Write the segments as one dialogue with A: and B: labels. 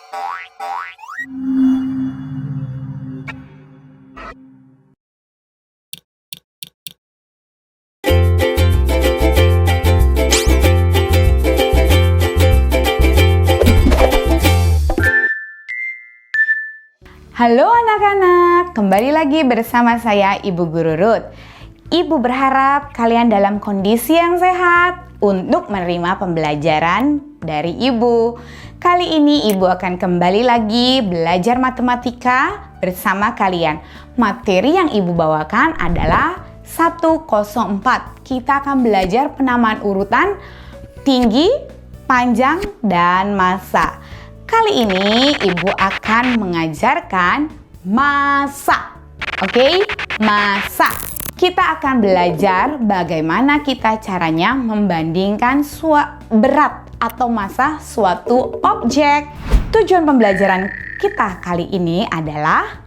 A: Halo anak-anak, kembali lagi bersama saya Ibu Guru Ruth. Ibu berharap kalian dalam kondisi yang sehat untuk menerima pembelajaran dari Ibu. Kali ini Ibu akan kembali lagi belajar matematika bersama kalian. Materi yang Ibu bawakan adalah 104. Kita akan belajar penamaan urutan tinggi, panjang, dan massa. Kali ini Ibu akan mengajarkan massa. Oke? Massa. Kita akan belajar bagaimana kita caranya membandingkan berat atau massa suatu objek. Tujuan pembelajaran kita kali ini adalah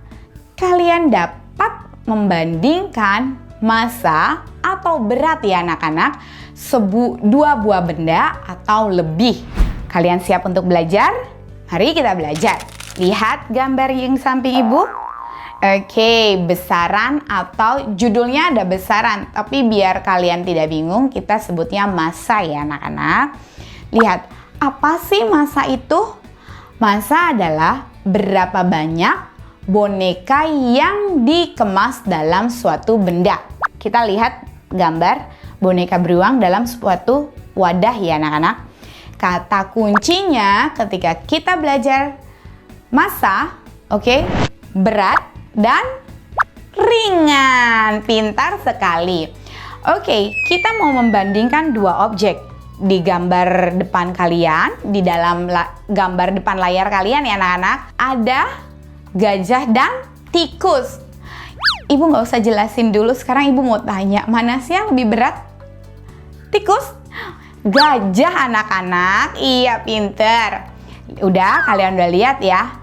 A: kalian dapat membandingkan massa atau berat ya anak-anak dua buah benda atau lebih. Kalian siap untuk belajar? Mari kita belajar. Lihat gambar yang samping Ibu. Oke, besaran atau judulnya ada besaran. Tapi biar kalian tidak bingung, kita sebutnya massa ya anak-anak. Lihat, apa sih massa itu? Massa adalah berapa banyak boneka yang dikemas dalam suatu benda. Kita lihat gambar boneka beruang dalam suatu wadah ya anak-anak. Kata kuncinya ketika kita belajar massa, oke, berat dan ringan. Pintar sekali. Oke, kita mau membandingkan dua objek. Di gambar depan kalian, di dalam gambar depan layar kalian ya anak-anak, ada gajah dan tikus. Ibu nggak usah jelasin dulu, sekarang Ibu mau tanya, mana sih yang lebih berat? Tikus? Gajah anak-anak, iya pinter. Udah, kalian udah lihat ya.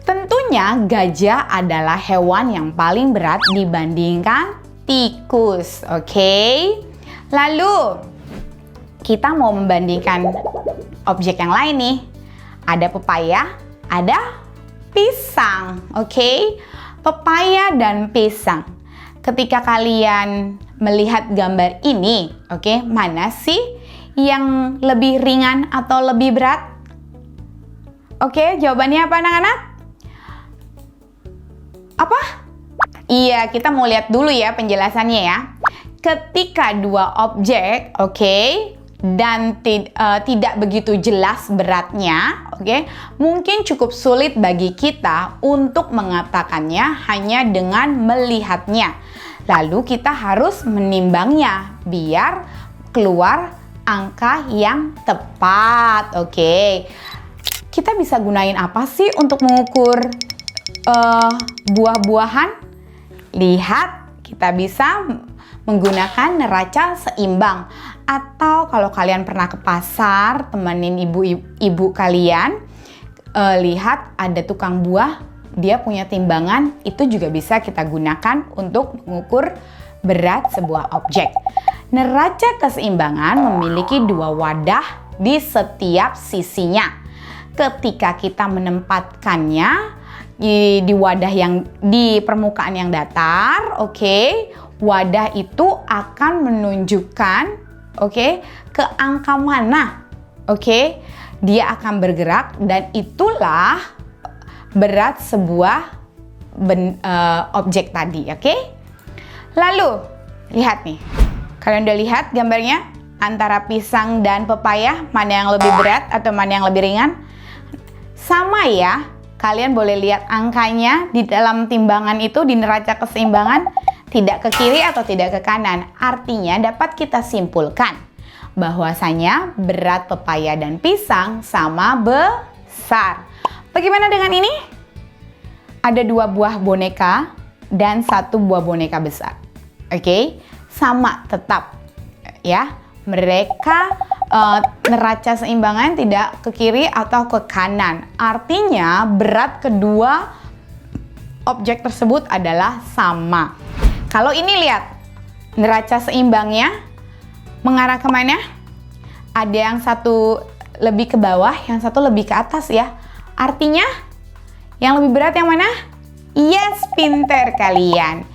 A: Tentunya gajah adalah hewan yang paling berat dibandingkan tikus, oke? Lalu, kita mau membandingkan objek yang lain nih. Ada pepaya, ada pisang, oke? Pepaya dan pisang. Ketika kalian melihat gambar ini, oke, mana sih yang lebih ringan atau lebih berat? Oke, jawabannya apa anak-anak? Apa? Iya, kita mau lihat dulu ya penjelasannya ya. Ketika dua objek, oke, dan tidak begitu jelas beratnya, oke, mungkin cukup sulit bagi kita untuk mengatakannya hanya dengan melihatnya. Lalu kita harus menimbangnya biar keluar angka yang tepat, oke. Kita bisa gunain apa sih untuk mengukur buah-buahan? Lihat, kita bisa menggunakan neraca seimbang. Atau kalau kalian pernah ke pasar, temenin ibu kalian, lihat ada tukang buah, dia punya timbangan, itu juga bisa kita gunakan untuk mengukur berat sebuah objek. Neraca keseimbangan memiliki dua wadah di setiap sisinya. Ketika kita menempatkannya di wadah yang di permukaan yang datar, oke, wadah itu akan menunjukkan, oke, ke angka mana, oke, dia akan bergerak dan itulah berat sebuah objek tadi, oke. Lalu lihat nih. Kalian udah lihat gambarnya? Antara pisang dan pepaya, mana yang lebih berat atau mana yang lebih ringan? Sama ya, kalian boleh lihat angkanya di dalam timbangan itu, di neraca keseimbangan, tidak ke kiri atau tidak ke kanan. Artinya dapat kita simpulkan bahwasanya berat pepaya dan pisang sama besar. Bagaimana dengan ini? Ada dua buah boneka dan satu buah boneka besar. Oke? Sama tetap ya, mereka neraca seimbangan tidak ke kiri atau ke kanan. Artinya berat kedua objek tersebut adalah sama. Kalau ini lihat neraca seimbangnya mengarah kemana? Ada yang satu lebih ke bawah, yang satu lebih ke atas ya. Artinya, yang lebih berat yang mana? Yes, pinter kalian.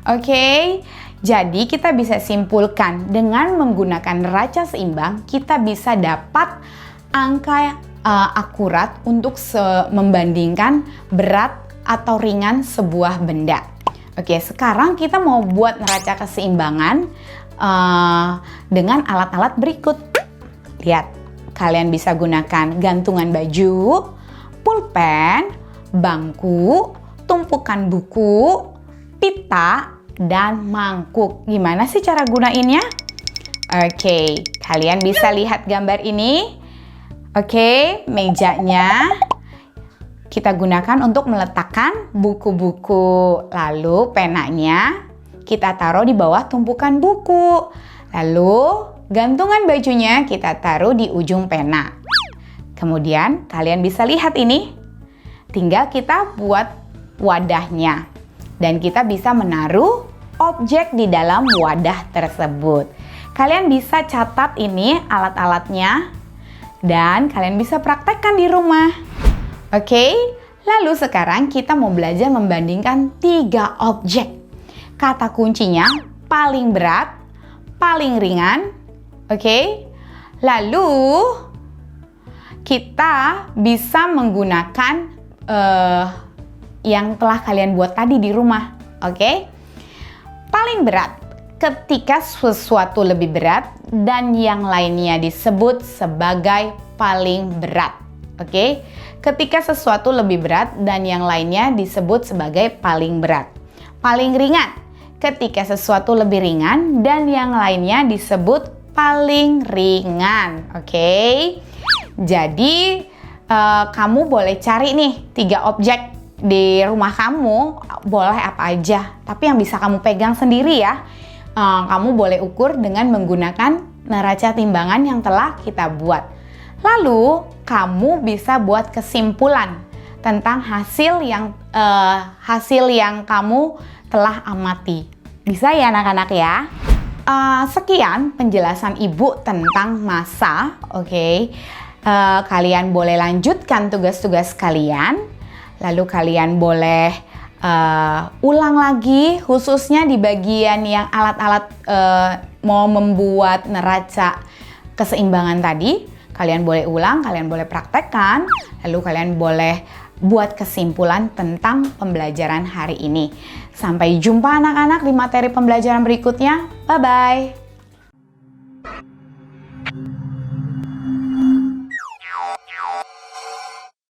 A: Oke, jadi kita bisa simpulkan dengan menggunakan neraca seimbang, kita bisa dapat angka akurat untuk membandingkan berat atau ringan sebuah benda. Oke, sekarang kita mau buat neraca keseimbangan dengan alat-alat berikut. Lihat, kalian bisa gunakan gantungan baju, pulpen, bangku, tumpukan buku, pita, dan mangkuk. Gimana sih cara gunainnya? Oke, kalian bisa lihat gambar ini. Oke, mejanya kita gunakan untuk meletakkan buku-buku. Lalu penanya kita taruh di bawah tumpukan buku. Lalu gantungan bajunya kita taruh di ujung pena. Kemudian kalian bisa lihat ini. Tinggal kita buat wadahnya. Dan kita bisa menaruh objek di dalam wadah tersebut. Kalian bisa catat ini alat-alatnya. Dan kalian bisa praktekkan di rumah. Oke, lalu sekarang kita mau belajar membandingkan 3 objek. Kata kuncinya paling berat, paling ringan. Oke, lalu kita bisa menggunakan yang telah kalian buat tadi di rumah. Oke, paling berat ketika sesuatu lebih berat dan yang lainnya disebut sebagai paling berat. Oke, ketika sesuatu lebih berat dan yang lainnya disebut sebagai paling berat. Paling ringan ketika sesuatu lebih ringan dan yang lainnya disebut paling ringan. Oke, jadi kamu boleh cari nih 3 objek di rumah kamu, boleh apa aja, tapi yang bisa kamu pegang sendiri ya. Kamu boleh ukur dengan menggunakan neraca timbangan yang telah kita buat. Lalu kamu bisa buat kesimpulan tentang hasil yang kamu telah amati. Bisa ya anak-anak ya? Sekian penjelasan Ibu tentang massa. Oke. Kalian boleh lanjutkan tugas-tugas kalian. Lalu kalian boleh ulang lagi, khususnya di bagian yang alat-alat mau membuat neraca keseimbangan tadi. Kalian boleh ulang, kalian boleh praktekkan, lalu kalian boleh buat kesimpulan tentang pembelajaran hari ini. Sampai jumpa anak-anak di materi pembelajaran berikutnya. Bye-bye!